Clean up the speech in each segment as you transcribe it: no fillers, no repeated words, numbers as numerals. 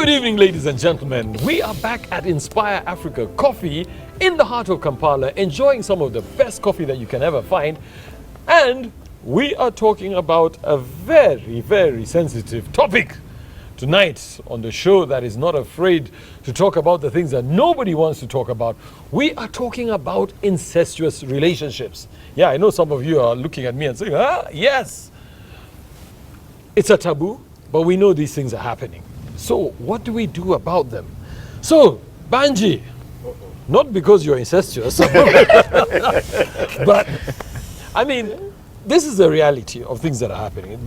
Good evening, ladies and gentlemen. We are back at Inspire Africa Coffee in the heart of Kampala, enjoying some of the best coffee that you can ever find. And we are talking about a very, very sensitive topic tonight on the show that is not afraid to talk about the things that nobody wants to talk about. We are talking about incestuous relationships. Yeah, I know some of you are looking at me and saying, yes. It's a taboo, but we know these things are happening. So what do we do about them? So, Banji, not because you're incestuous, but I mean, this is the reality of things that are happening.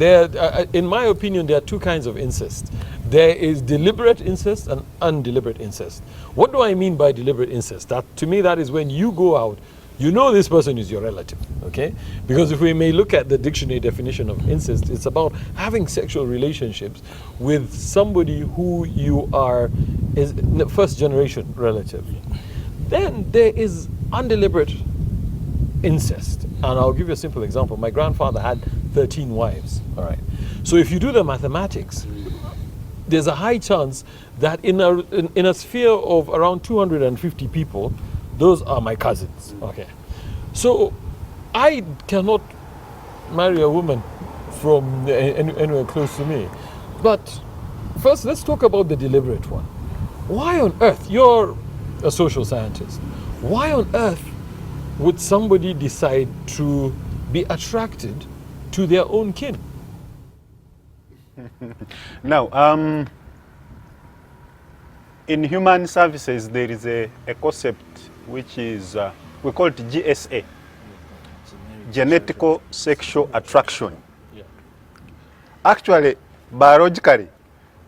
In my opinion, there are two kinds of incest. There is deliberate incest and undeliberate incest. What do I mean by deliberate incest? That, to me, that is when you go out, you know this person is your relative, okay? Because if we may look at the dictionary definition of incest, it's about having sexual relationships with somebody who you are is first generation relative. Then there is undeliberate incest. And I'll give you a simple example. My grandfather had 13 wives, all right? So if you do the mathematics, there's a high chance that in a sphere of around 250 people, those are my cousins, okay? So I cannot marry a woman from anywhere close to me. But first, let's talk about the deliberate one. Why on earth, you're a social scientist, why on earth would somebody decide to be attracted to their own kin? Now, in human services, there is a concept which is, we call it GSA, genetical sexual attraction. Yeah. Actually, biologically,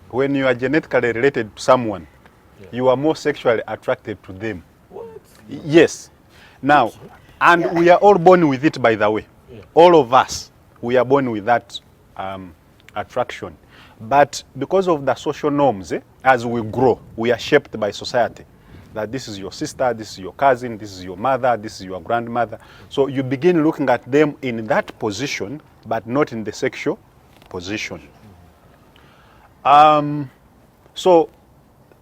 when you are genetically related to someone, you are more sexually attracted to them. What? Yes. Now, and we are all born with it, by the way. Yeah. All of us, we are born with that attraction. But because of the social norms, as we grow, we are shaped by society. That this is your sister, this is your cousin, this is your mother, this is your grandmother. So you begin looking at them in that position, but not in the sexual position. So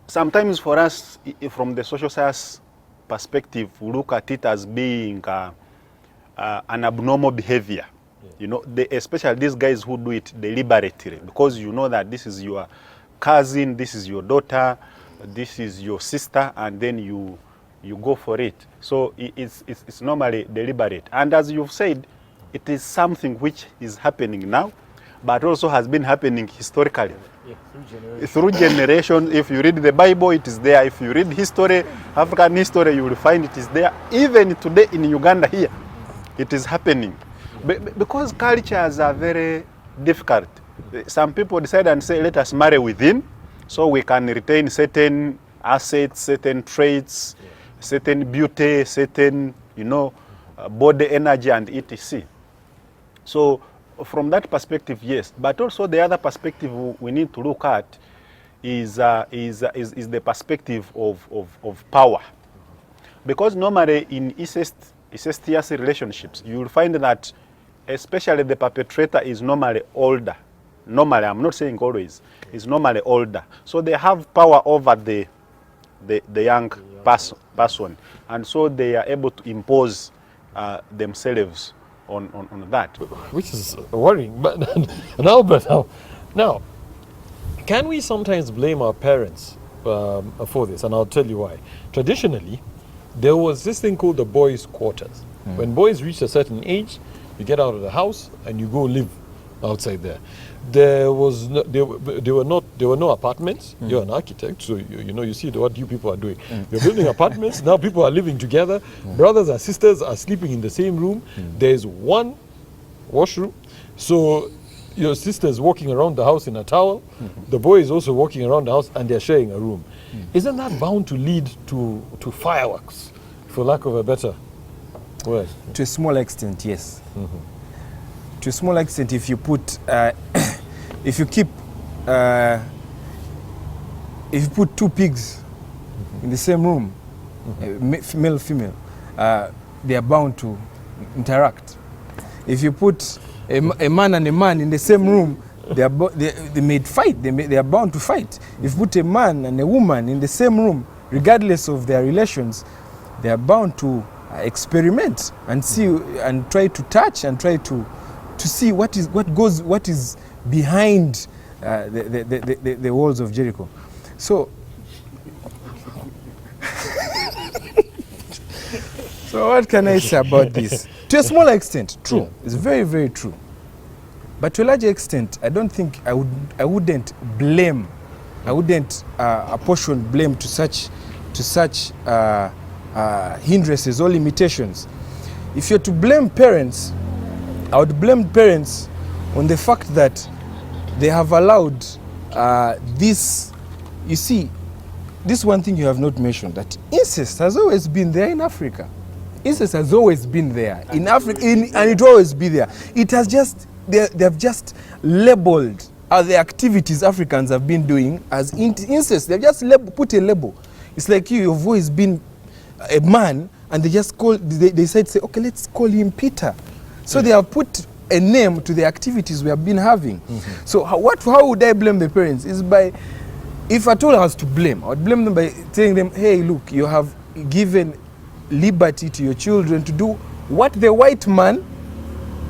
sometimes for us, from the social science perspective, we look at it as being an abnormal behavior. You know, especially these guys who do it deliberately, because you know that this is your cousin, this is your daughter, this is your sister, and then you go for it. So it's normally deliberate. And as you've said, it is something which is happening now, but also has been happening historically. Yeah, through generations. If you read the Bible, it is there. If you read history, African history, you will find it is there. Even today in Uganda here, it is happening. Because cultures are very difficult. Some people decide and say, let us marry within, so we can retain certain assets, certain traits, certain beauty, certain, body energy and etc. So from that perspective, yes. But also the other perspective we need to look at is the perspective of power. Because normally in incestuous relationships, you will find that especially the perpetrator is normally older. Normally, I'm not saying always, is normally older. So they have power over the young person. And so they are able to impose themselves on that. Which is worrying. But now, can we sometimes blame our parents for this? And I'll tell you why. Traditionally, there was this thing called the boys' quarters. When boys reach a certain age, you get out of the house and you go live outside there. There were no apartments. You're an architect, so you see what you people are doing. You're building apartments. Now people are living together. Brothers and sisters are sleeping in the same room. There's one washroom. So your sister's walking around the house in a towel. The boy is also walking around the house, and they're sharing a room. Isn't that bound to lead to fireworks, for lack of a better word? To a small extent, yes. To a small extent, if you put, if you put two pigs in the same room, male, female, they are bound to interact. If you put a man and a man in the same room, they may fight. They are bound to fight. If you put a man and a woman in the same room, regardless of their relations, they are bound to experiment and see and try to touch and try to see what is behind the walls of Jericho. So so what can I say about this? To a small extent, true. Yeah. It's very, very true. But to a larger extent, I don't think I wouldn't blame. I wouldn't apportion blame to such hindrances or limitations. If you're to blame parents, I would blame parents on the fact that they have allowed this. You see, this one thing you have not mentioned, that incest has always been there in Africa. Incest has always been there in Africa, and it will always be there. It has just, they have just labeled the activities Africans have been doing as incest. They've just put a label. It's like you've always been a man, and they just they said, okay, let's call him Peter. So they have put a name to the activities we have been having. So how would I blame the parents? Is by, if at all I was to blame, I would blame them by telling them, hey, look, you have given liberty to your children to do what the white man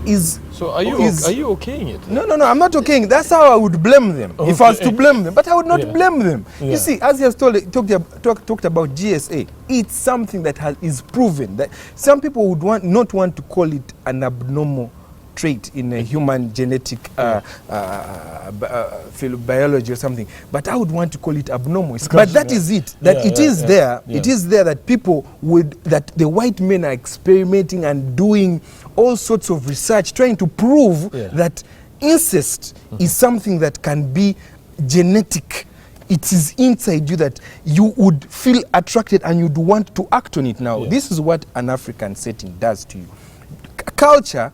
is. So are you okaying it? No, I'm not okaying. That's how I would blame them, okay, if I was to blame them. But I would not blame them. You see, as he has talked about GSA, it's something that is proven that some people would not want to call it an abnormal trait in a human genetic biology or something, but I would want to call it abnormal. But that is it. That it is there. It is there that people that the white men are experimenting and doing all sorts of research, trying to prove that incest is something that can be genetic. It is inside you that you would feel attracted and you'd want to act on it. Now, this is what an African setting does to you. Culture.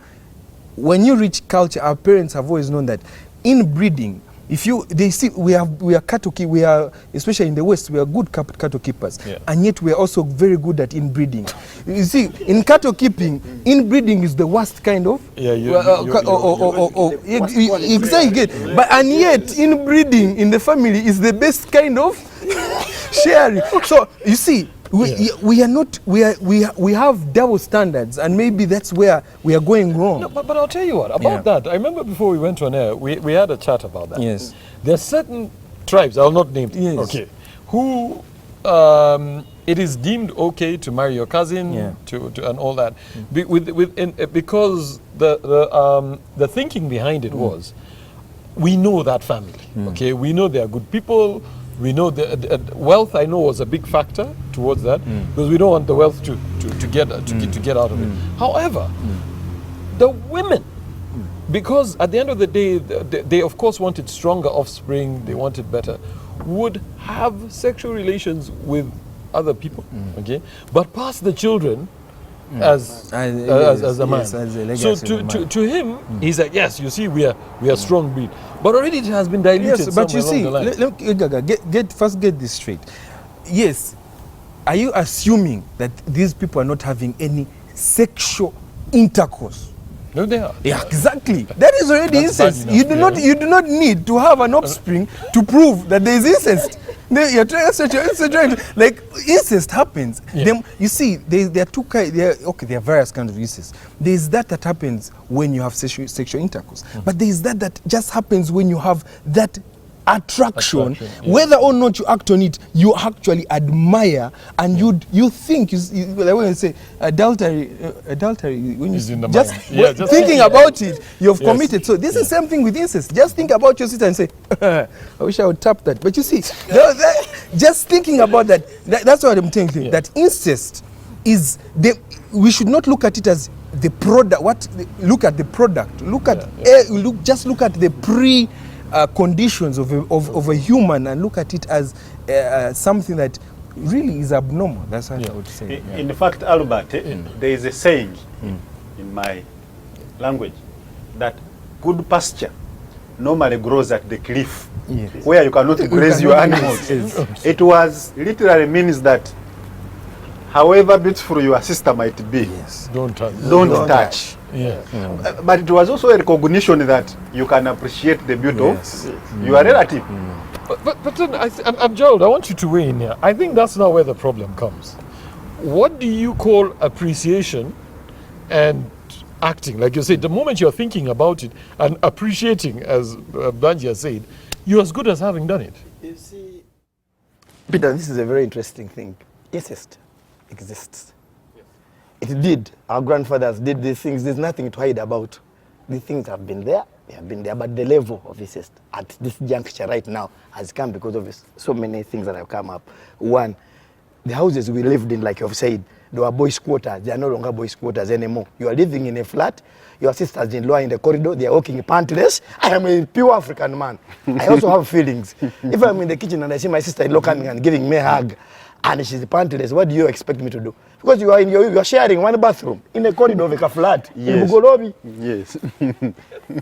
When you reach culture, our parents have always known that inbreeding, they see we are cattle keepers, we are, especially in the West, we are good cattle keepers, and yet we are also very good at inbreeding. You see, in cattle keeping, inbreeding is the worst kind of. Exactly. But and yet inbreeding in the family is the best kind of sharing. So you see. We have double standards, and maybe that's where we are going wrong. No, but I'll tell you what about that. I remember before we went on air, we had a chat about that. Yes, there are certain tribes, I'll not name them. Yes. Okay, who it is deemed okay to marry your cousin, to and all that, because the thinking behind it was, we know that family. Okay, we know they are good people. We know the wealth, I know, was a big factor towards that, because we don't want the wealth to get out of it. However, the women, because at the end of the day, they of course wanted stronger offspring, they wanted better, would have sexual relations with other people, okay, but pass the children as a man. Yes, as a so to him, he's like, yes, you see, we are strong breed, but already it has been diluted. Yes, but you see, first get this straight. Yes, are you assuming that these people are not having any sexual intercourse? No, they are. Yeah, exactly. That is already incest. You do not need to have an offspring to prove that there is incest. You're trying like incest happens. You see, there are two kinds. There are various kinds of incest. There is that happens when you have sexual intercourse, but there is that just happens when you have that attraction. Whether or not you act on it, you actually admire, and you think like when you say adultery when you just thinking about it, you've committed. So this is the same thing with incest. Just think about your sister and say, I wish I would tap that. But you see, just thinking about that's what I'm thinking. That incest is we should not look at it as the product. Look at the product. Look at the conditions of a human, and look at it as something that really is abnormal. That's what I would say. In fact, Albert, there is a saying in my language that good pasture normally grows at the cliff, where you cannot graze your animals. It was literally means that however beautiful your sister might be, Yes. Don't touch. don't touch. Yeah. But it was also a recognition that you can appreciate the beauty Yes. of your relative. But then, I'm Gerald, I want you to weigh in here. I think that's not where the problem comes. What do you call appreciation and acting? Like you said, the moment you're thinking about it and appreciating, as Banji said, you're as good as having done it. You see, Peter, this is a very interesting thing. Incest exists. It did. Our grandfathers did these things. There's nothing to hide about. These things have been there. They have been there. But the level of incest at this juncture right now has come because of so many things that have come up. One, the houses we lived in, like you've said, they were boys' quarters. They are no longer boys' quarters anymore. You are living in a flat. Your sisters-in-law in the corridor. They are walking pantless. I am a pure African man. I also have feelings. If I'm in the kitchen and I see my sister-in-law coming and giving me a hug, and she's pantless, what do you expect me to do? Because you are sharing one bathroom in a corridor of a flat in Yes. Bugolobi. Yes.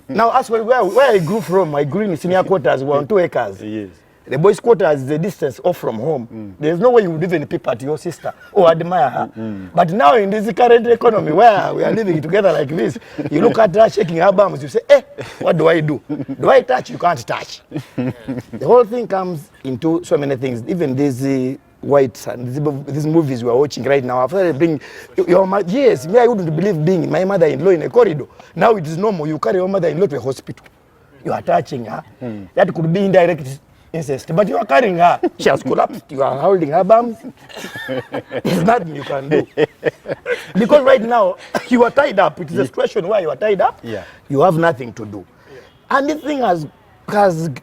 Now, as for where I grew from, I grew in senior quarters, we were on 2 acres. Yes. The boys' quarters is a distance off from home. There's no way you would even peep at your sister or admire her. But now in this current economy where we are living together like this, you look at her shaking her bums, you say, what do I do? Do I touch? You can't touch. The whole thing comes into so many things. Even these whites and these movies we are watching right now, after bring yes, me I wouldn't believe being my mother-in-law in a corridor. Now it is normal. You carry your mother-in-law to a hospital. You are touching her. That could be indirect incest, but you are carrying her. She has collapsed. You are holding her bums. There's nothing you can do. Because right now, you are tied up. It is a situation where you are tied up. Yeah. You have nothing to do. And this thing has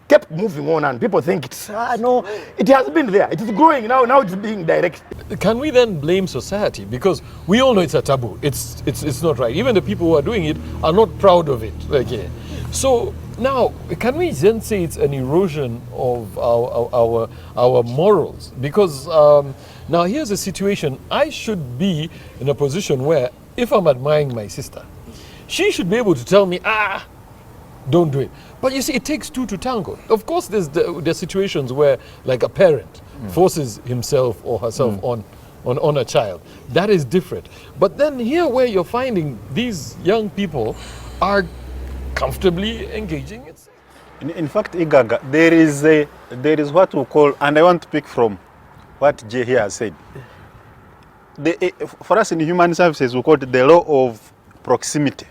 kept moving on, and people think it's, no, it has been there. It is growing now. Now it's being direct. Can we then blame society? Because we all know it's a taboo. It's not right. Even the people who are doing it are not proud of it. Okay. So now, can we then say it's an erosion of our morals? Because now here's a situation. I should be in a position where if I'm admiring my sister, she should be able to tell me, don't do it. But you see, it takes two to tango. Of course, there's situations where, like a parent forces himself or herself on a child. That is different. But then here where you're finding these young people are comfortably engaging. In fact, Igaga, there is what we call, and I want to pick from what Jay here has said. For us in human services, we call it the law of proximity.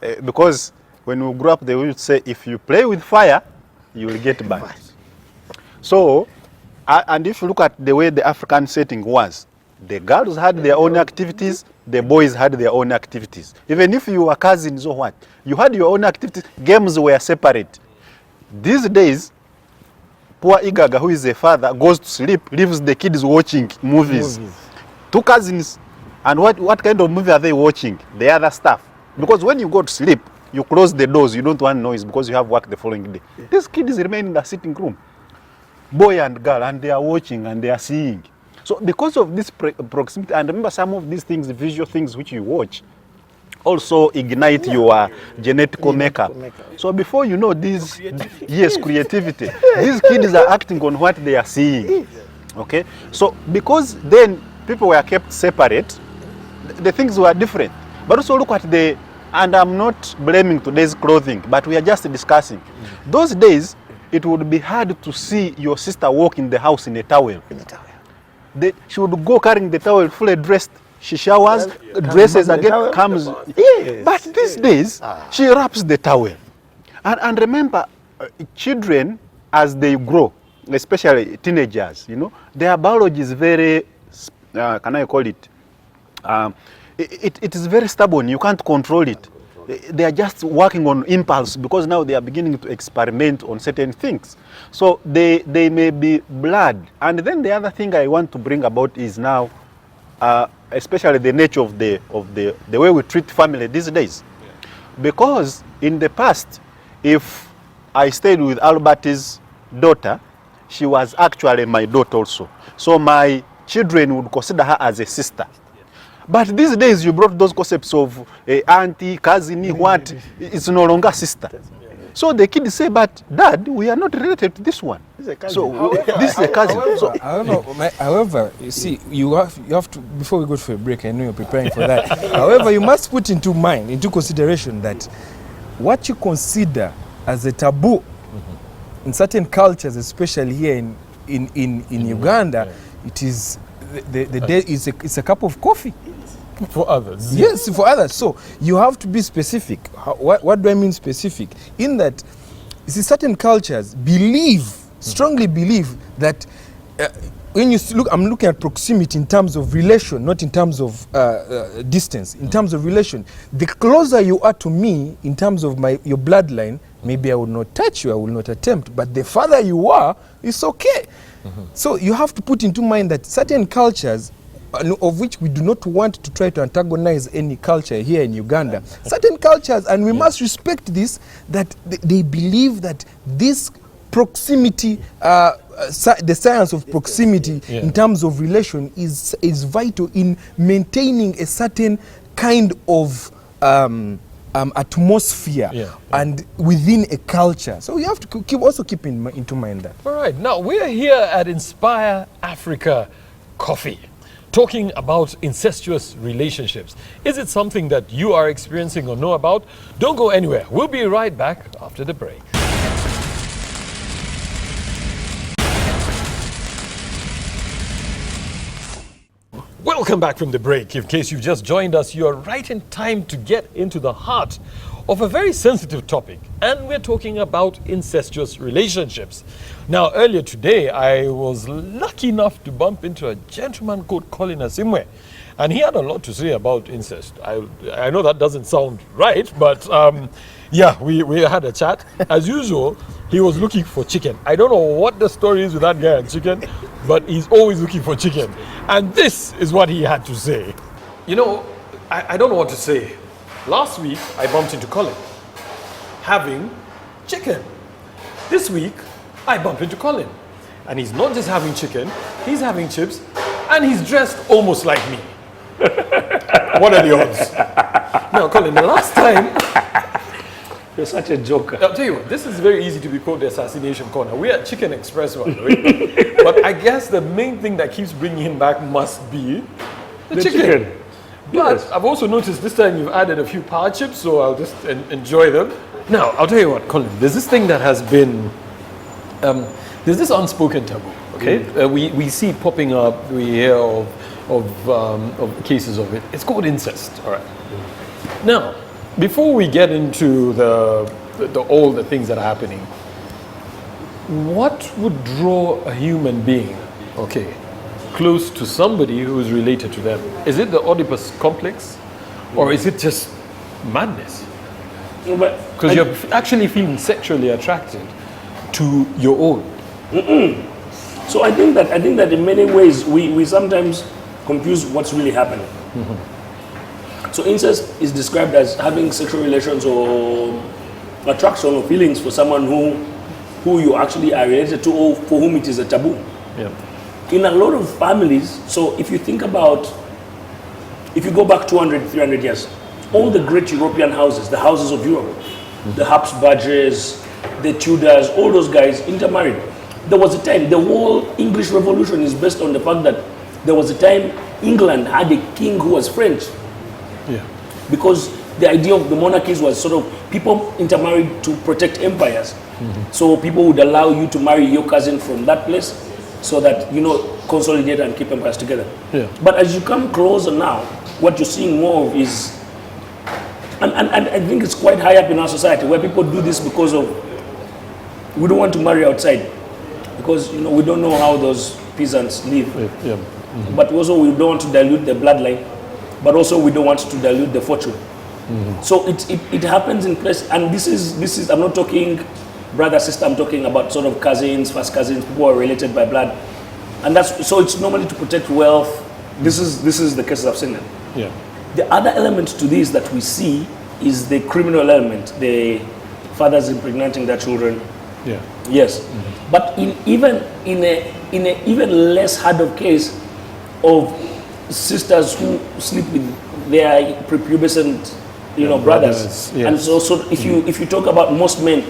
Because when we grew up, they would say, if you play with fire, you will get burned. So, and if you look at the way the African setting was, the girls had their own activities, the boys had their own activities. Even if you were cousins or what, you had your own activities, games were separate. These days, poor Igaga, who is a father, goes to sleep, leaves the kids watching movies. Two cousins, and what kind of movie are they watching? The other stuff. Because when you go to sleep, you close the doors, you don't want noise because you have work the following day. These kids remain in the sitting room, boy and girl, and they are watching and they are seeing. So because of this proximity, and remember some of these things, visual things which you watch, also ignite your genetic makeup. So before you know this, yes, creativity. These kids are acting on what they are seeing. Okay? So because then people were kept separate, the things were different. But also look at and I'm not blaming today's clothing, but we are just discussing. Those days, it would be hard to see your sister walk in the house in a towel. She would go carrying the towel fully dressed. She showers, dresses again, comes. Yes. But these days, she wraps the towel. And remember, children, as they grow, especially teenagers, their biology is very, can I call it? It is very stubborn. You can't control it. They are just working on impulse because now they are beginning to experiment on certain things. So they may be blood. And then the other thing I want to bring about is now, especially the nature of the way we treat family these days. Because in the past, if I stayed with Albert's daughter, she was actually my daughter also. So my children would consider her as a sister. But these days you brought those concepts of auntie, cousin, what? It's no longer sister. So the kids say, but dad, we are not related to this one. He's a cousin. So this is a cousin. So I don't know. However, you see, you have to, before we go for a break, I know you're preparing for that. However, you must put into consideration that what you consider as a taboo in certain cultures, especially here in Uganda, it is the day is it's a cup of coffee. For others. Yes, for others. So you have to be specific. What do I mean specific? In that, you see, certain cultures strongly believe that when you look, I'm looking at proximity in terms of relation, not in terms of distance. In terms of relation, the closer you are to me in terms of your bloodline, maybe I will not touch you, I will not attempt. But the farther you are, it's okay. So you have to put into mind that certain cultures, of which we do not want to try to antagonize any culture here in Uganda. Certain cultures, and we must respect this, that they believe that this proximity, the science of proximity in terms of relation is vital in maintaining a certain kind of atmosphere and within a culture. So you have to also keep into mind that. All right, now we're here at Inspire Africa Coffee, talking about incestuous relationships. Is it something that you are experiencing or know about? Don't go anywhere. We'll be right back after the break. Welcome back from the break. In case you've just joined us, you're right in time to get into the heart of a very sensitive topic, and we're talking about incestuous relationships. Now, earlier today, I was lucky enough to bump into a gentleman called Colin Asimwe, and he had a lot to say about incest. I know that doesn't sound right, but yeah, we had a chat. As usual, he was looking for chicken. I don't know what the story is with that guy and chicken, but he's always looking for chicken. And this is what he had to say. You know, I don't know what to say. Last week, I bumped into Colin having chicken. This week, I bump into Colin, and he's not just having chicken, he's having chips, and he's dressed almost like me. What are the odds? Now, Colin, the last time... You're such a joker. I'll tell you what, this is very easy to be called the assassination corner. We're at Chicken Express, by the way. But I guess the main thing that keeps bringing him back must be the chicken. But yes, I've also noticed this time you've added a few power chips, so I'll just enjoy them. Now, I'll tell you what, Colin, there's this thing that has been... there's this unspoken taboo, okay? We see it popping up, we hear of cases of it. It's called incest, all right? Now, before we get into all the things that are happening, what would draw a human being, okay, close to somebody who is related to them? Is it the Oedipus complex, or is it just madness? Because you're actually feeling sexually attracted to your own. So I think that in many ways we sometimes confuse what's really happening. So incest is described as having sexual relations or attraction or feelings for someone who you actually are related to, or for whom it is a taboo. Yeah. In a lot of families, so if you think about, if you go back 200, 300 years, all the great European houses, the houses of Europe, the Habsburgs, the Tudors, all those guys intermarried. There was a time, the whole English Revolution is based on the fact that there was a time England had a king who was French. Yeah. Because the idea of the monarchies was sort of people intermarried to protect empires. So people would allow you to marry your cousin from that place so that, you know, consolidate and keep empires together. Yeah. But as you come closer now, what you're seeing more of is, and I think it's quite high up in our society where people do this because of, we don't want to marry outside because, you know, we don't know how those peasants live. Yeah. But also we don't want to dilute the bloodline, but also we don't want to dilute the fortune. So it happens in place, and this is I'm not talking brother, sister, I'm talking about sort of cousins, first cousins, people who are related by blood. And that's, so it's normally to protect wealth. This is the cases I've seen. Yeah. The other element to this that we see is the criminal element, the fathers impregnating their children. Yeah. Yes. But even in a even less hard of case of sisters who sleep with their prepubescent, you know, brothers. Yes. And so if you talk about most men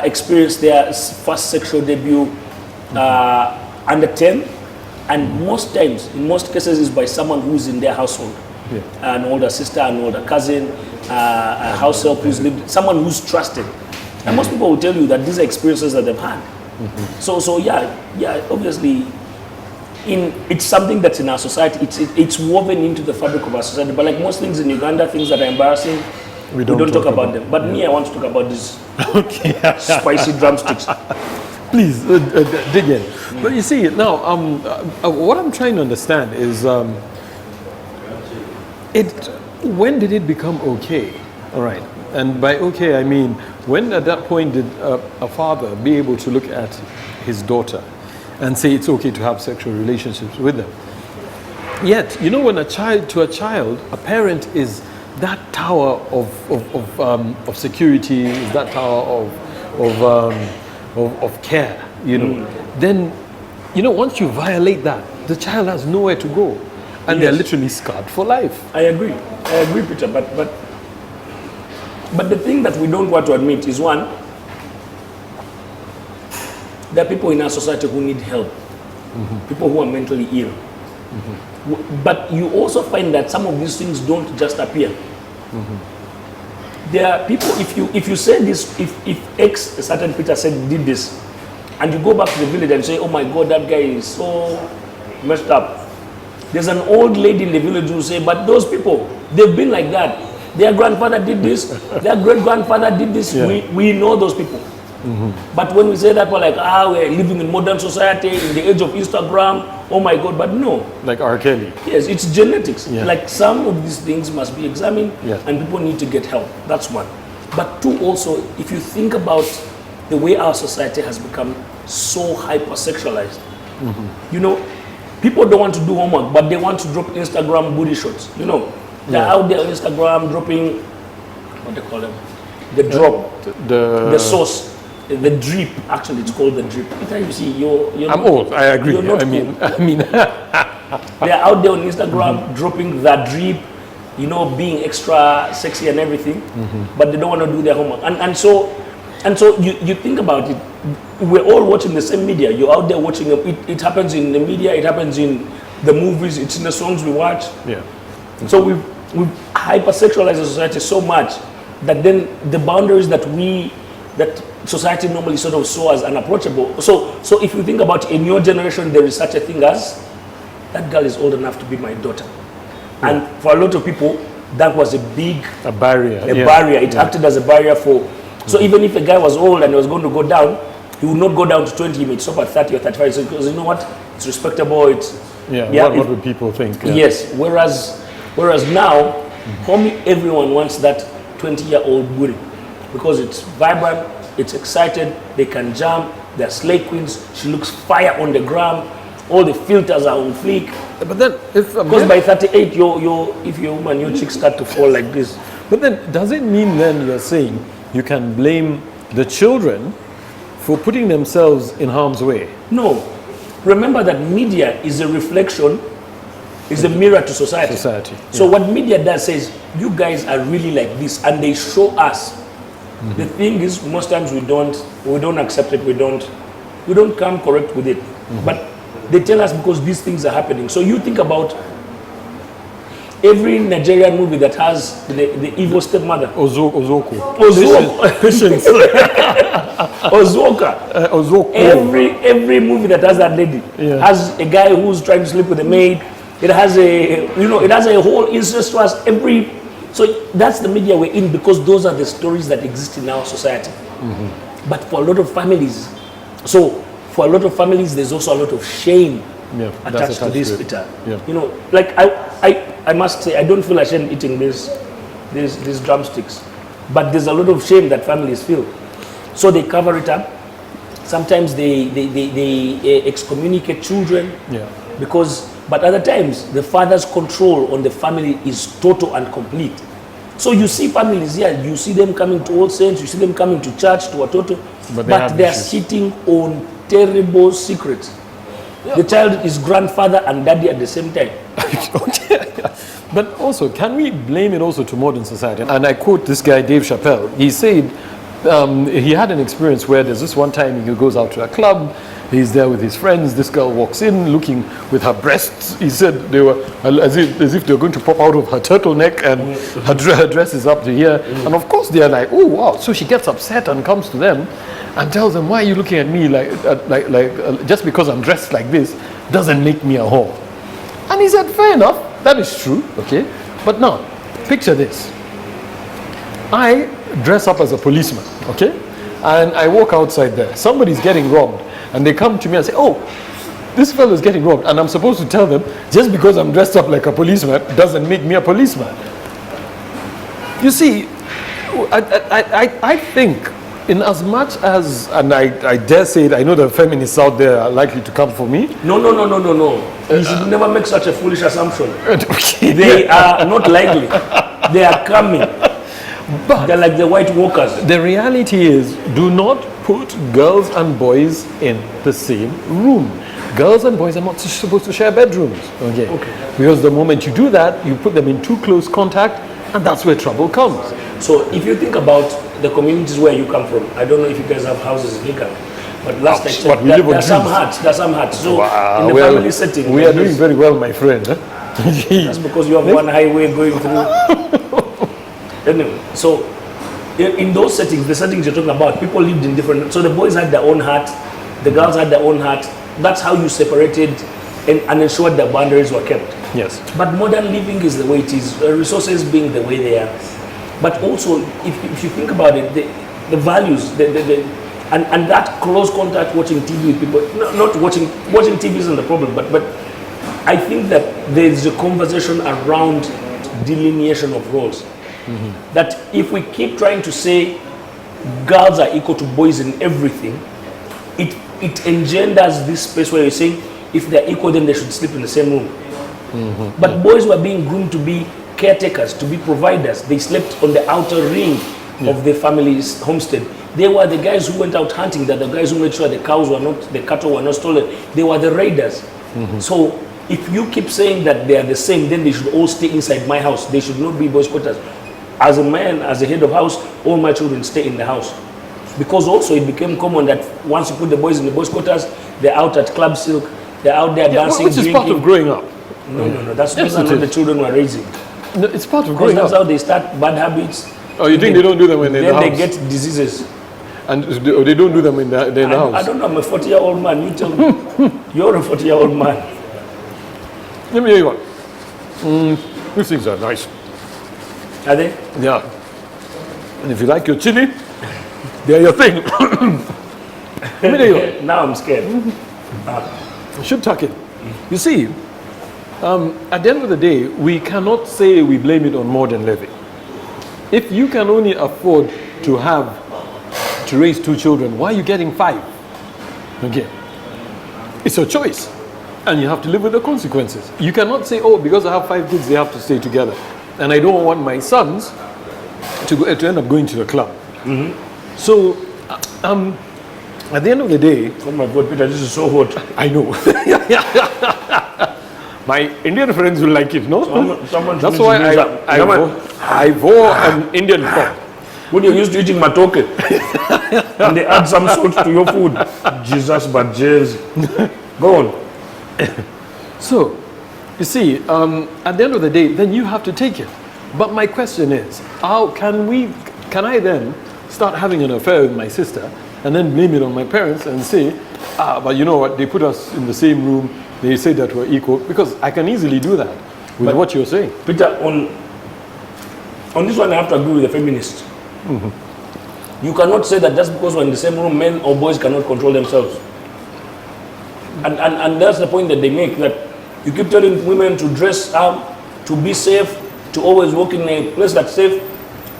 experience their first sexual debut under 10, and most times, in most cases, is by someone who's in their household. Yeah. An older sister, an older cousin, a house help who's lived, someone who's trusted. And most people will tell you that these are experiences that they've had. So yeah, obviously, it's something that's in our society. It's woven into the fabric of our society. But like most things in Uganda, things that are embarrassing, we don't talk about them. But me, I want to talk about these spicy drumsticks. Please, dig in. But you see, now, what I'm trying to understand is, when did it become okay? All right. And by okay, I mean, when at that point did a father be able to look at his daughter and say it's okay to have sexual relationships with them? Yet, you know, when a child, a parent is that tower of security, is that tower of care, you know, then, you know, once you violate that, the child has nowhere to go. And they're literally scarred for life. I agree, Peter, but the thing that we don't want to admit is, one, there are people in our society who need help, people who are mentally ill. But you also find that some of these things don't just appear. There are people, if you say this, if X, a certain Peter did this, and you go back to the village and say, oh my God, that guy is so messed up. There's an old lady in the village who say, but those people, they've been like that. Their grandfather did this, their great-grandfather did this. Yeah. We know those people. But when we say that, we're like, we're living in modern society, in the age of Instagram, oh my God, but no. Like R. Kelly. Yes, it's genetics. Yeah. Like some of these things must be examined, and people need to get help. That's one. But two, also, if you think about the way our society has become so hypersexualized, you know, people don't want to do homework, but they want to drop Instagram booty shots. You know, they're out there on Instagram dropping, what they call them, the drop, the sauce, the drip. Actually, it's called the drip. Peter, you see, you're I'm old. I agree. You're not I mean, they're out there on Instagram dropping that drip, you know, being extra sexy and everything, but they don't want to do their homework. And so you think about it. We're all watching the same media. You're out there watching it happens in the media, it happens in the movies, it's in the songs we watch. Yeah. So we've hypersexualized the society so much that then the boundaries that society normally sort of saw as unapproachable. So if you think about in your generation, there is such a thing as, that girl is old enough to be my daughter. Yeah. And for a lot of people, that was a barrier. It acted as a barrier for. So even if a guy was old and was going to go down, he would not go down to 20, he may stop at 30 or 35. So because you know what? It's respectable. What would people think? Yeah. Yes. Whereas now, everyone wants that 20-year-old booty because it's vibrant, it's excited, they can jump, they're slay queens, she looks fire on the gram, all the filters are on fleek. But then, because by 38, if you're a woman, your cheeks start to fall like this. But then, does it mean then you're saying you can blame the children for putting themselves in harm's way? No. Remember that media is a reflection, is a mirror to society. So what media does says, you guys are really like this, and they show us. The thing is, most times we don't accept it, we don't come correct with it. But they tell us because these things are happening. So you think about every Nigerian movie that has the evil stepmother. Ozoka. Every movie that has that lady has a guy who's trying to sleep with a maid. It has a whole incestuous so that's the media we're in because those are the stories that exist in our society. But for a lot of families, there's also a lot of shame attached to this, Peter. You know, like I must say, I don't feel ashamed eating these drumsticks, but there's a lot of shame that families feel. So they cover it up. Sometimes they excommunicate children but other times the father's control on the family is total and complete. So you see families here, you see them coming to All Saints, you see them coming to church, to Watoto, but they are sitting on terrible secrets. The child is grandfather and daddy at the same time. But also, can we blame it also to modern society? And I quote this guy, Dave Chappelle. He said, he had an experience where there's this one time he goes out to a club, he's there with his friends, this girl walks in looking with her breasts, he said they were as if they were going to pop out of her turtleneck, and her dress is up to here, and of course they're like, oh wow, so she gets upset and comes to them and tells them, why are you looking at me like just because I'm dressed like this doesn't make me a whore. And he said, fair enough, that is true, okay, but now picture this. I dress up as a policeman, okay? And I walk outside there. Somebody's getting robbed. And they come to me and say, oh, this fellow is getting robbed. And I'm supposed to tell them, just because I'm dressed up like a policeman doesn't make me a policeman. You see, I think in as much as, and I dare say it, I know the feminists out there are likely to come for me. No. You should never make such a foolish assumption. Okay. They are not likely. They are coming. But they're like the white walkers. The reality is, do not put girls and boys in the same room. Girls and boys are not supposed to share bedrooms. Okay. Because the moment you do that, you put them in too close contact, and that's where trouble comes. So if you think about the communities where you come from, I don't know if you guys have houses in Nika, but last I checked, there are some huts. So wow, in the family setting, we are doing very well, my friend. Huh? That's because you have one highway going through. Anyway, so in those settings, the settings you're talking about, people lived in different. So the boys had their own hut, the girls had their own hut. That's how you separated and ensured that boundaries were kept. Yes. But modern living is the way it is. Resources being the way they are. But also, if you think about it, the values, and that close contact, watching TV with people, not watching TV isn't the problem, but I think that there's a conversation around delineation of roles. Mm-hmm. That if we keep trying to say girls are equal to boys in everything, it engenders this space where you're saying if they're equal, then they should sleep in the same room. Mm-hmm. But boys were being groomed to be caretakers, to be providers. They slept on the outer ring of the family's homestead. They were the guys who went out hunting, that the guys who made sure the cattle were not stolen. They were the raiders. Mm-hmm. So if you keep saying that they are the same, then they should all stay inside my house. They should not be boys' quarters. As a man, as a head of house, all my children stay in the house. Because also it became common that once you put the boys in the boys' quarters, they're out at Club Silk, they're out there dancing, which is drinking. part of growing up. No. That's not what the children were raising. No, it's part of growing that's up. how they start bad habits. Oh, you think they don't do them when they're in the house? Then they get diseases. And they don't do them when they're in the house? I don't know, I'm a 40-year-old man. You tell me. You're a 40-year-old man. Let me hear you one. These things are nice. Are they? Yeah. And if you like your chili, they're your thing. Let me hear you one. Now I'm scared. You should tuck it. You see, at the end of the day, we cannot say we blame it on modern living. If you can only afford to raise 2 children, why are you getting 5? Okay. It's a choice. And you have to live with the consequences. You cannot say, oh, because I have 5 kids, they have to stay together. And I don't want my sons to end up going to the club. Mm-hmm. So, at the end of the day... Oh my God, Peter, this is so hot. I know. My Indian friends will like it, no? That's why I wore an Indian top. When you're used to eating matoke, and they add some salt to your food. Jesus, but James. Go on. So, you see, at the end of the day, then you have to take it. But my question is, how can I then start having an affair with my sister and then blame it on my parents and say, but you know what, they put us in the same room, they say that we're equal, because I can easily do that with what you're saying. Peter, on this one I have to agree with the feminists. Mm-hmm. You cannot say that just because we're in the same room, men or boys cannot control themselves. And that's the point that they make, that you keep telling women to dress up, to be safe, to always walk in a place that's safe,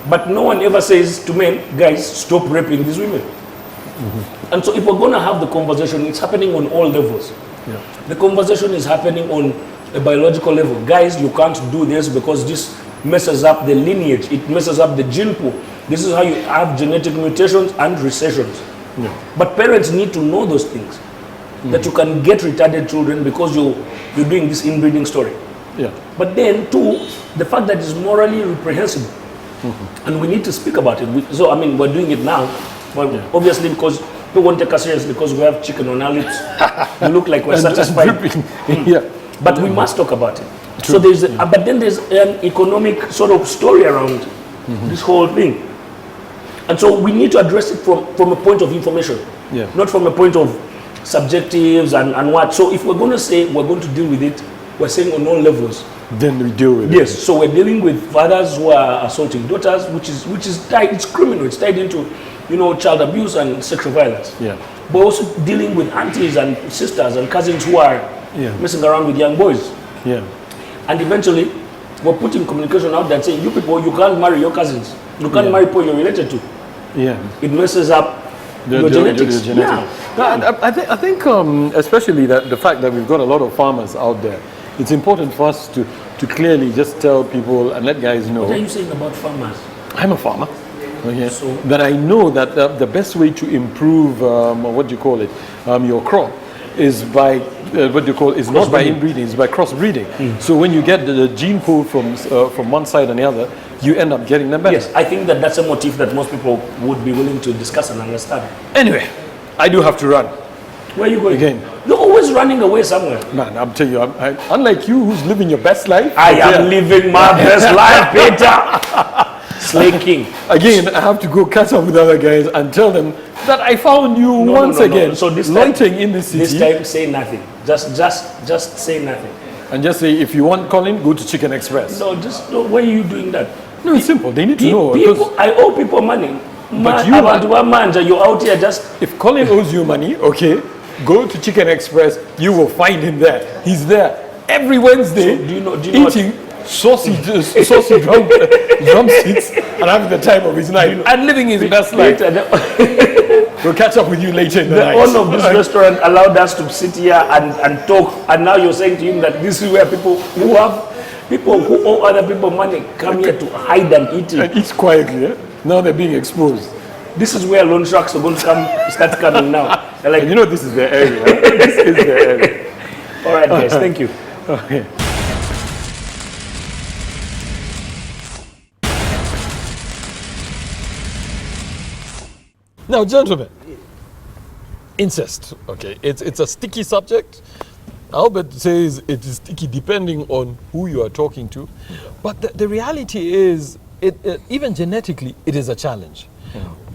but no one ever says to men, guys, stop raping these women. Mm-hmm. And so if we're going to have the conversation, it's happening on all levels. Yeah. The conversation is happening on a biological level. Guys, you can't do this because this messes up the lineage, it messes up the gene pool. This is how you have genetic mutations and recessions. Yeah. But parents need to know those things. Mm-hmm. That you can get retarded children because you're doing this inbreeding story. Yeah. But then, too, the fact that it's morally reprehensible. And we need to speak about it. So, I mean, we're doing it now, but obviously because people won't take us serious because we have chicken on our lips. We look like we're satisfied. Yeah. But we must talk about it. So there's, but then there's an economic sort of story around this whole thing. And so we need to address it from a point of information, not from a point of subjectives and what. So if we're going to say we're going to deal with it, we're saying on all levels. Then we deal with it. Yes, so we're dealing with fathers who are assaulting daughters, which is tied, it's criminal, it's tied into, you know, child abuse and sexual violence. Yeah. But also dealing with aunties and sisters and cousins who are messing around with young boys. Yeah. And eventually, we're putting communication out there saying, you people, you can't marry your cousins. You can't marry people you're related to. Yeah. It messes up your genetics. Yeah. No, I think especially the fact that we've got a lot of farmers out there, it's important for us to clearly just tell people and let guys know. What are you saying about farmers? I'm a farmer. Okay. So, that I know that the best way to improve what do you call it, your crop, is by not by inbreeding, it's by crossbreeding. So when you get the gene pool from one side and the other, you end up getting them better. yes, I think that's a motif that most people would be willing to discuss and understand. Anyway, I do have to run. Where are you going? Again. You're always running away somewhere. Man, I'm telling you, unlike you who's living your best life. I am living my best life, Peter. Slay King. Again, I have to go catch up with other guys and tell them that I found you once again. So this loitering in the city. This time, say nothing. Just say nothing. And just say, if you want Colin, go to Chicken Express. No, why are you doing that? No, it's simple. They need to know. People, I owe people money. But you're out here just. If Colin owes you money, okay, go to Chicken Express. You will find him there. He's there every Wednesday, So do you know eating saucy drumsticks and having the time of his life and living his best life. We'll catch up with you later in the night. The owner of this restaurant allowed us to sit here and talk, and now you're saying to him that this is where people who owe other people money come here to hide and eat it. And eat quietly. Eh? Now they're being exposed. This is where loan sharks are going to start coming now. They're like, And you know this is the area. This is the area. all right, guys, thank you. Okay. Now, gentlemen, incest. Okay, it's a sticky subject. Albert says it is sticky depending on who you are talking to, but the reality is, even genetically, it is a challenge.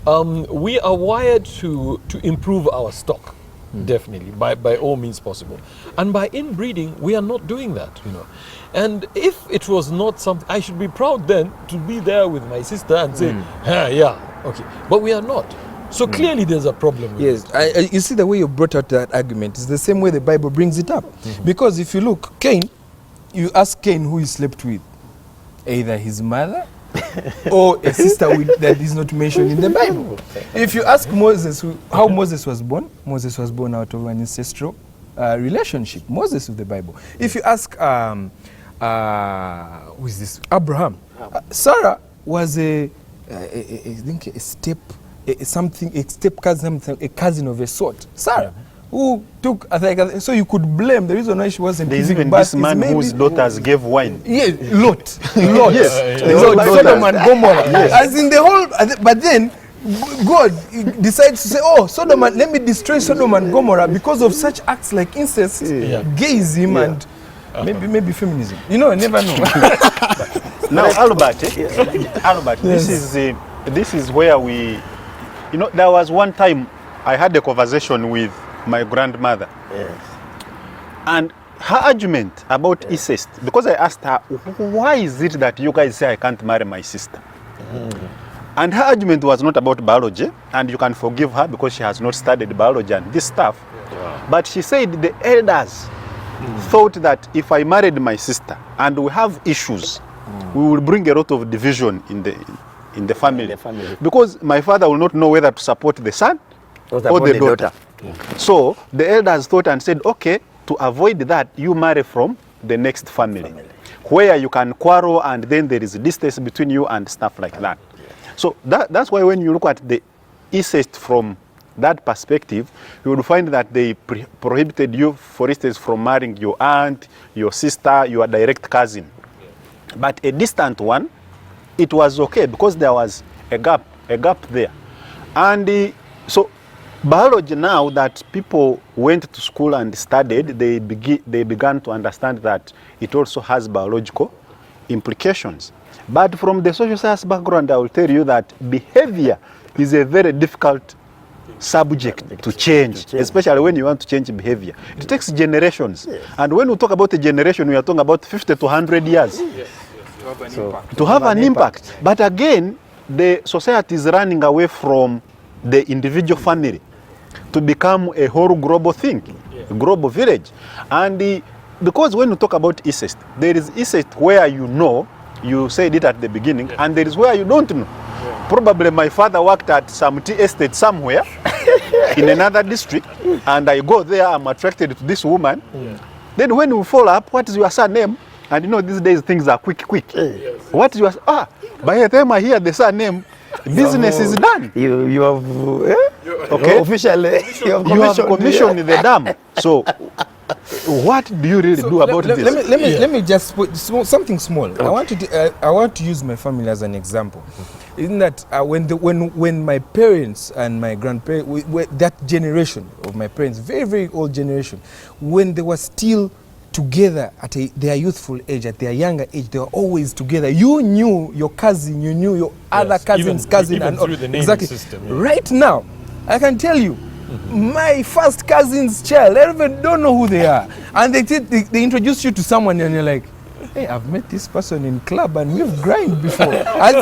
We are wired to improve our stock, definitely, by all means possible, and by inbreeding, we are not doing that, you know. And if it was not something, I should be proud then to be there with my sister and say, yeah, okay, but we are not. So clearly there's a problem with Yes, you see the way you brought out that argument is the same way the Bible brings it up. Because if you look, Cain, you ask Cain who he slept with, either his mother or a sister that is not mentioned in the Bible. If you ask Moses how Moses was born out of an ancestral relationship. Moses with the Bible. If you ask, who is this? Abraham. Sarah was I think a step cousin, a cousin of a sort. Sarah, who took, so you could blame the reason why she wasn't There's giving even birth this man whose daughters gave wine. Yeah, Lot. Yes. Sodom and Gomorrah. As in the whole, but then God decides to say, oh, let me destroy Sodom and Gomorrah because of such acts like incest, gayism, and maybe feminism. You know, I never know. Now, Albert, Albert, this is where we, you know, there was one time I had a conversation with my grandmother. Yes. And her argument about incest, because I asked her, why is it that you guys say I can't marry my sister? And her argument was not about biology, and you can forgive her because she has not studied biology and this stuff. But she said the elders thought that if I married my sister and we have issues, we will bring a lot of division in the family. Because my father will not know whether to support the son or the daughter. So the elders thought and said, okay, to avoid that, you marry from the next family, where you can quarrel and then there is distance between you and stuff like that. So that's why when you look at the incest from that perspective, you will find that they prohibited you, for instance, from marrying your aunt, your sister, your direct cousin. But a distant one, it was okay because there was a gap there. And so biology, now that people went to school and studied, they began to understand that it also has biological implications. But from the social science background, I will tell you that behavior is a very difficult subject to change, especially when you want to change behavior. It takes generations. Yes. And when we talk about a generation, we are talking about 50 to 100 years. Yes. To have an impact. But again, the society is running away from the individual family to become a whole global thing, a global village. And because when you talk about incest, there is incest where you said it at the beginning, and there is where you don't know. Probably my father worked at some tea estate somewhere in another district, and I go there, I'm attracted to this woman. Then when we follow up, what is your surname? And these days things are quick. What is your by the time I hear the surname, business is done. You have okay. Officially you have commissioned the dam. So what do you really do about this? Let me just put something small. Okay. I want to use my family as an example. Isn't that when my parents and my grandparents, that generation of my parents, very, very old generation, when they were still together at their youthful age, at their younger age, they were always together. You knew your cousin, you knew your other cousin's cousin, even and through the naming exactly. System, Right now, I can tell you, my first cousin's child, I even don't know who they are, and they introduce you to someone, and you're like, hey, I've met this person in club and we've grind before. and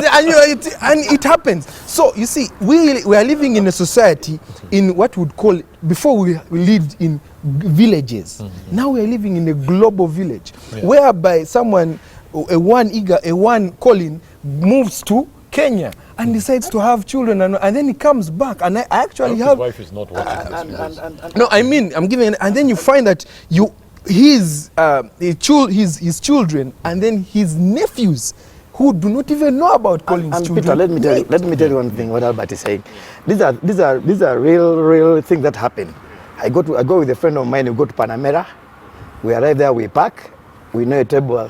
it happens. So you see, we are living in a society in what we would call, before we lived in villages. Now we are living in a global village, whereby someone, one Colin moves to Kenya and decides to have children, and then he comes back, and I actually have. His wife is not watching this. No, I mean, I'm giving, and then you find that his children, and then his nephews, who do not even know about Colin's children. Peter, let me tell you one thing. What Albert is saying, these are real things that happen. I go with a friend of mine. We go to Panamera. We arrive there. We park. We know a table.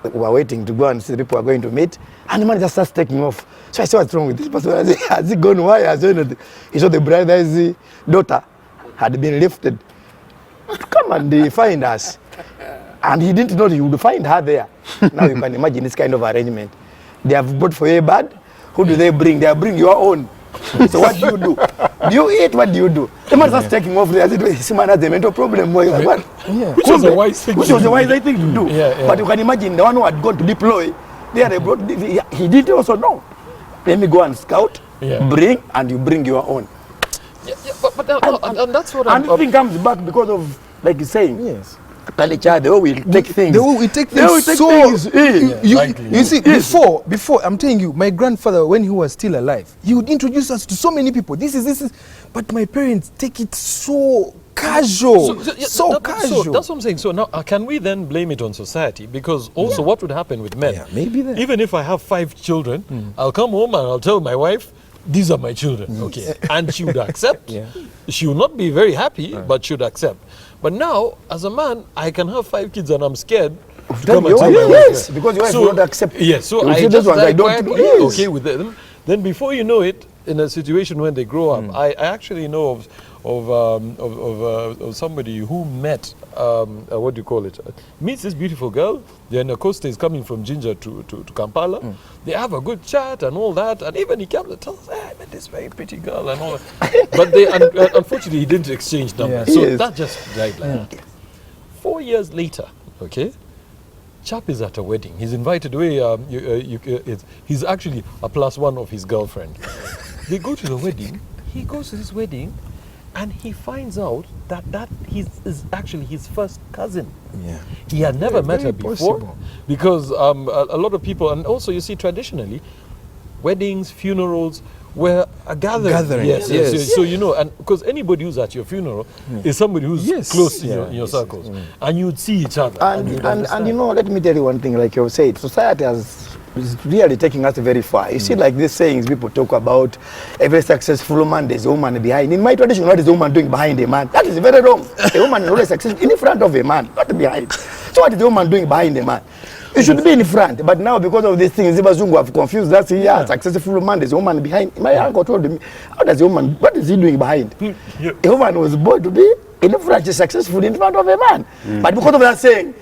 We are waiting to go and see the people are going to meet. And the man just starts taking off. So I said, what's wrong with this person? I said, has he gone? Why? I said, he saw the brother's daughter had been lifted to come and find us. And he didn't know he would find her there. Now you can imagine this kind of arrangement. They have brought for you a bad. Who do they bring? They bring your own. So what do you do? Do you eat? What do you do? The man starts taking off there. This man has a mental problem. Like, what? Which was a wise thing to do. But you can imagine the one who had gone to deploy, they brought, he didn't also know. Let me go and scout, bring, and you bring your own. But that's what and the thing comes back because of, like you're saying, yes. Culture, the way we take things. The way we take things. You see, before, I'm telling you, my grandfather, when he was still alive, he would introduce us to so many people. This is. But my parents take it so casual. So casual. So that's what I'm saying. So now, can we then blame it on society? Because also what would happen with men? Yeah, maybe that. Even if I have 5 children, I'll come home and I'll tell my wife, these are my children. Okay. And she would accept. She will not be very happy, but she would accept. But now, as a man, I can have 5 kids and I'm scared to come and tell my wife. Yes, because your wife will not accept. Yes, so I just okay with them. Then before you know it, in a situation when they grow up, I actually know of somebody who met, what do you call it? Meets this beautiful girl. Then Acosta is coming from Jinja to Kampala. They have a good chat and all that. And even he comes and tells us, hey, I met this very pretty girl and all that. But unfortunately, he didn't exchange numbers. So that just died like that. 4 years later, okay, chap is at a wedding. He's invited away. He's actually a +1 of his girlfriend. They go to the wedding. He goes to this wedding, and he finds out that is actually his first cousin. Yeah. He had never met her before, because a lot of people, and also you see traditionally, weddings, funerals were a gathering. Yes. So you know, and because anybody who's at your funeral is somebody who's close in your circles, and you'd see each other. And you know, let me tell you one thing, like you said, society is really taking us very far. You see, like these sayings people talk about, every successful man, there's a woman behind. In my tradition, what is a woman doing behind a man? That is very wrong. A woman is always successful in front of a man, not behind. That's what the woman doing behind the man. You should be in front, but now because of these things, Zungu have confused. That's successful man. There's a woman behind. My uncle told me, how does a woman? What is he doing behind? A woman was born to be in front, she's successful in front of a man. But because of that saying,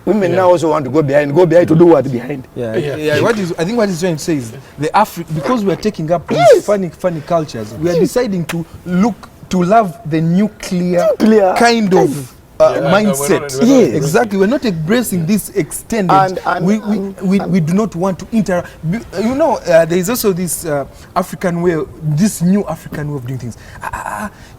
women now also want to go behind to do what behind. I think what he's trying to say is because we are taking up these funny cultures, we are deciding to love the nuclear kind of mindset. Yes. Exactly. We're not embracing this extended. We do not want to interact. You know, there is also this African way, this new African way of doing things.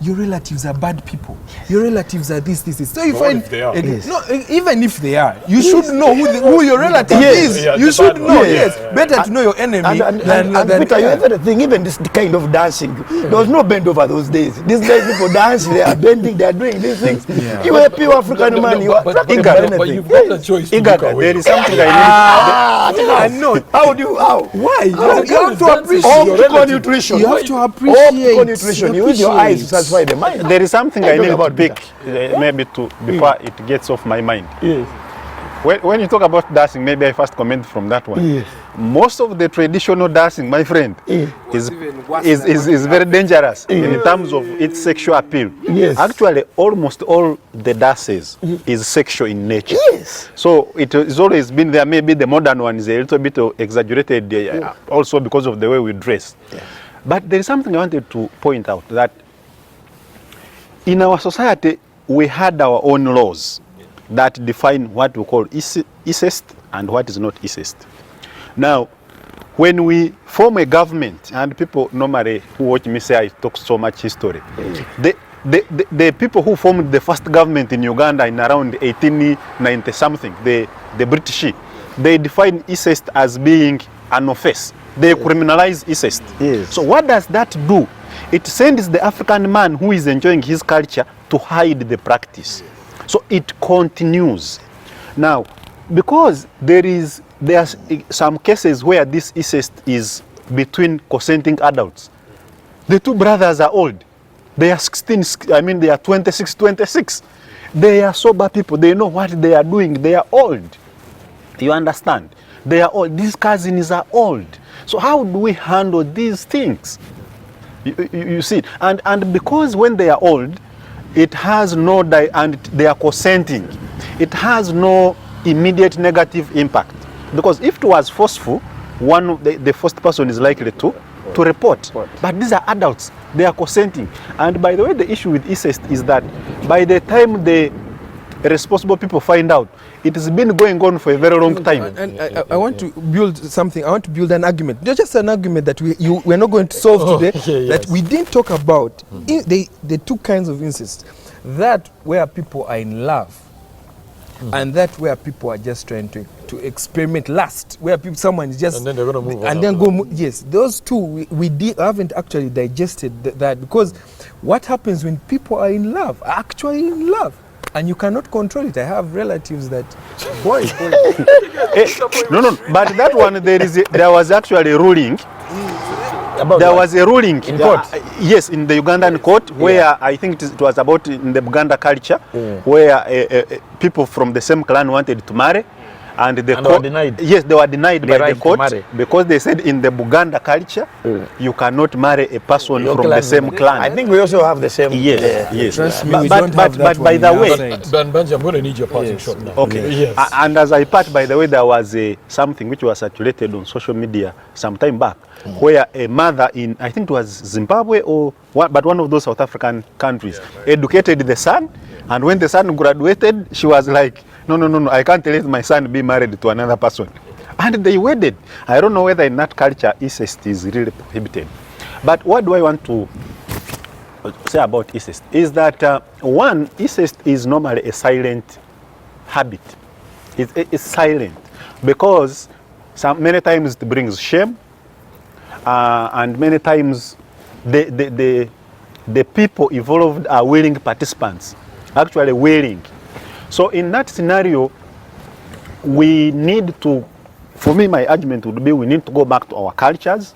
Your relatives are bad people. Your relatives are this. So you find if they are? no, even if they are, you should know who your relative is. Yeah, you should know. yes. Better to know your enemy than Peter, you ever think, even this kind of dancing, there was no bend over those days. These days people dance, they are bending, they are doing these things. You are a pure African man, you are talking about anything. But you've got a choice to look Igaka, away. there is something I I know. How do you, how? Why? You have to appreciate Optical nutrition. You have to appreciate. Optical nutrition. You use your eyes to satisfy the mind. need. There is something I Talking need to about pick, maybe before it gets off my mind. Yes. When you talk about dancing, maybe I first comment from that one. Yes. Most of the traditional dancing, my friend, is very dangerous in terms of its sexual appeal. Yes. Actually, almost all the dances is sexual in nature. Yes. So it has always been there. Maybe the modern one is a little bit exaggerated, also because of the way we dress. Yeah. But there is something I wanted to point out, that in our society, we had our own laws that define what we call incest and what is not incest. Now, when we form a government, and people normally who watch me say I talk so much history, the people who formed the first government in Uganda in around 1890 something, the British, they define incest as being an offense. They criminalize incest. Yes. So what does that do? It sends the African man who is enjoying his culture to hide the practice. So it continues. Now, because there are some cases where this incest is between consenting adults. The two brothers are old. They are 16, they are 26. They are sober people. They know what they are doing. They are old. You understand? They are old. These cousins are old. So how do we handle these things? You see, and because when they are old, it has no and they are consenting, it has no immediate negative impact, because if it was forceful, the first person is likely to report. But these are adults, they are consenting. And by the way, the issue with incest is that by the time the responsible people find out, it has been going on for a very long time. And I want to build something. I want to build an argument. Not just an argument that we're not going to solve today. That we didn't talk about the two kinds of incest. That where people are in love, and that where people are just trying to experiment lust, where someone is just and then they're going to move on. And then yes, those two we haven't actually digested that, because what happens when people are in love, are actually in love, and you cannot control it. I have relatives that no, but that one there was actually a ruling. There was a ruling in court. Yes, in the Ugandan court, where I think it was about in the Buganda culture, where people from the same clan wanted to marry, and the court, they were denied. Yes, they were denied by the court because they said in the Buganda culture you cannot marry a person from the same clan. I think we also have the same. Yes. Trust me, we but don't have that by one the in way, our side. Dan Banji, I'm going to need your parting shot now. Okay. Yes. And as I part, by the way, there was something which was circulated on social media some time back, where a mother in, I think it was Zimbabwe but one of those South African countries, educated the son, and when the son graduated, she was like, no, I can't let my son be married to another person. And they wedded. I don't know whether in that culture incest is really prohibited. But what do I want to say about incest is that one, incest is normally a silent habit. It's silent because many times it brings shame, and many times the people involved are willing participants, actually willing. So in that scenario, we need to, for me, my argument would be we need to go back to our cultures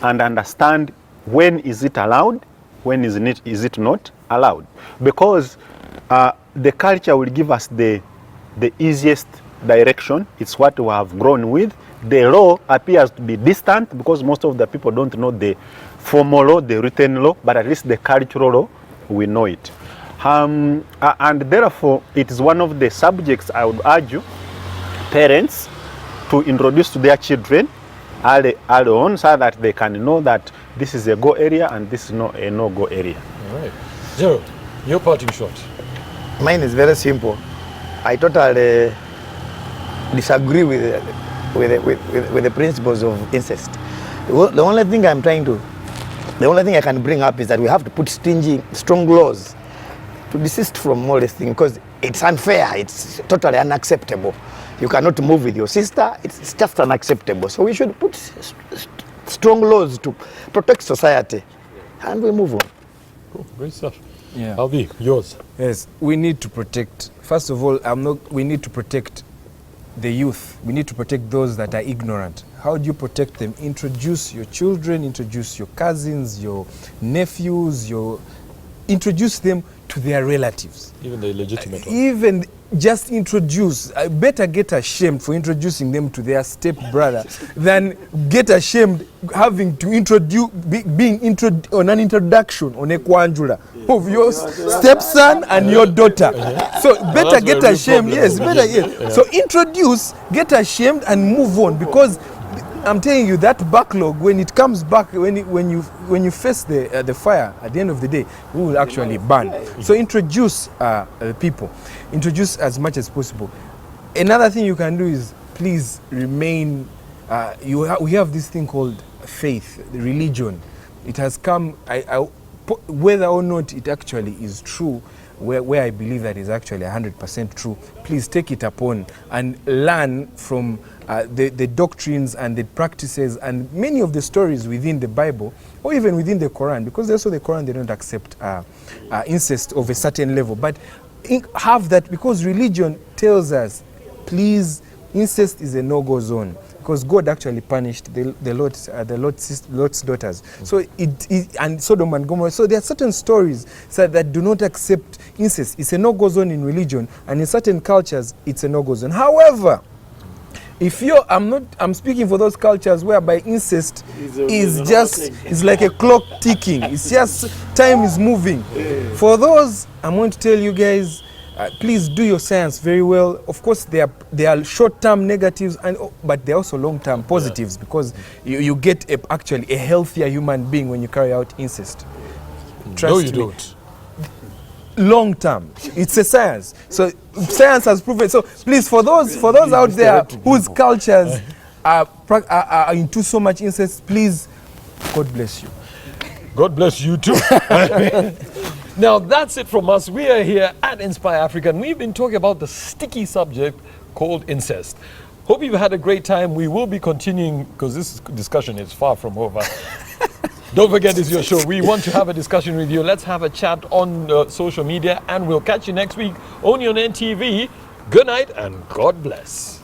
and understand when is it allowed, when is it not allowed. Because the culture will give us the the easiest direction. It's what we have grown with. The law appears to be distant because most of the people don't know the formal law, the written law, but at least the cultural law, we know it. And therefore, it is one of the subjects I would urge parents to introduce to their children early on, so that they can know that this is a go area and this is not a no-go area. All right. Gerald, your parting shot. Mine is very simple. I totally disagree with the principles of incest. The only thing I can bring up is that we have to put strong laws to desist from all this thing, because it's unfair, it's totally unacceptable. You cannot move with your sister, it's just unacceptable. So we should put strong laws to protect society, and we move on. Cool, great stuff. Yeah. Alvi, yours. Yes, we need to protect, first of all, we need to protect the youth. We need to protect those that are ignorant. How do you protect them? Introduce your children, introduce your cousins, your nephews, introduce them to their relatives. Even the illegitimate one. Even just introduce. I better get ashamed for introducing them to their stepbrother than get ashamed having to being on an introduction on a kwanjula of your stepson and your daughter. So better get ashamed. Yes, better. Yes. So introduce, get ashamed, and move on, because I'm telling you that backlog, when it comes back, when you face the fire at the end of the day, we will actually burn. So introduce people, introduce as much as possible. Another thing you can do is please remain. We have this thing called faith, religion. It has come. Whether or not it actually is true, where I believe that is actually 100% true, please take it upon and learn from the doctrines and the practices and many of the stories within the Bible, or even within the Quran, because also the Quran, they don't accept incest of a certain level. But have that, because religion tells us, please, incest is a no-go zone, because God actually punished Lot's daughters. So and Sodom and Gomorrah. So there are certain stories that do not accept incest. It's a no-go zone in religion, and in certain cultures, it's a no-go zone. However, I'm speaking for those cultures whereby incest is like a clock ticking. It's just time is moving. For those, I'm going to tell you guys, please do your science very well. Of course, there are short-term negatives, but there are also long-term positives, because you get actually a healthier human being when you carry out incest. Trust me. Don't. Long term, it's a science. So science has proven. So please, for those out there whose cultures are into so much incest, please, God bless you. God bless you too. Now that's it from us. We are here at Inspire Africa, and we've been talking about the sticky subject called incest. Hope you've had a great time. We will be continuing, because this discussion is far from over. Don't forget, this is your show. We want to have a discussion with you. Let's have a chat on social media, and we'll catch you next week only on NTV. Good night and God bless.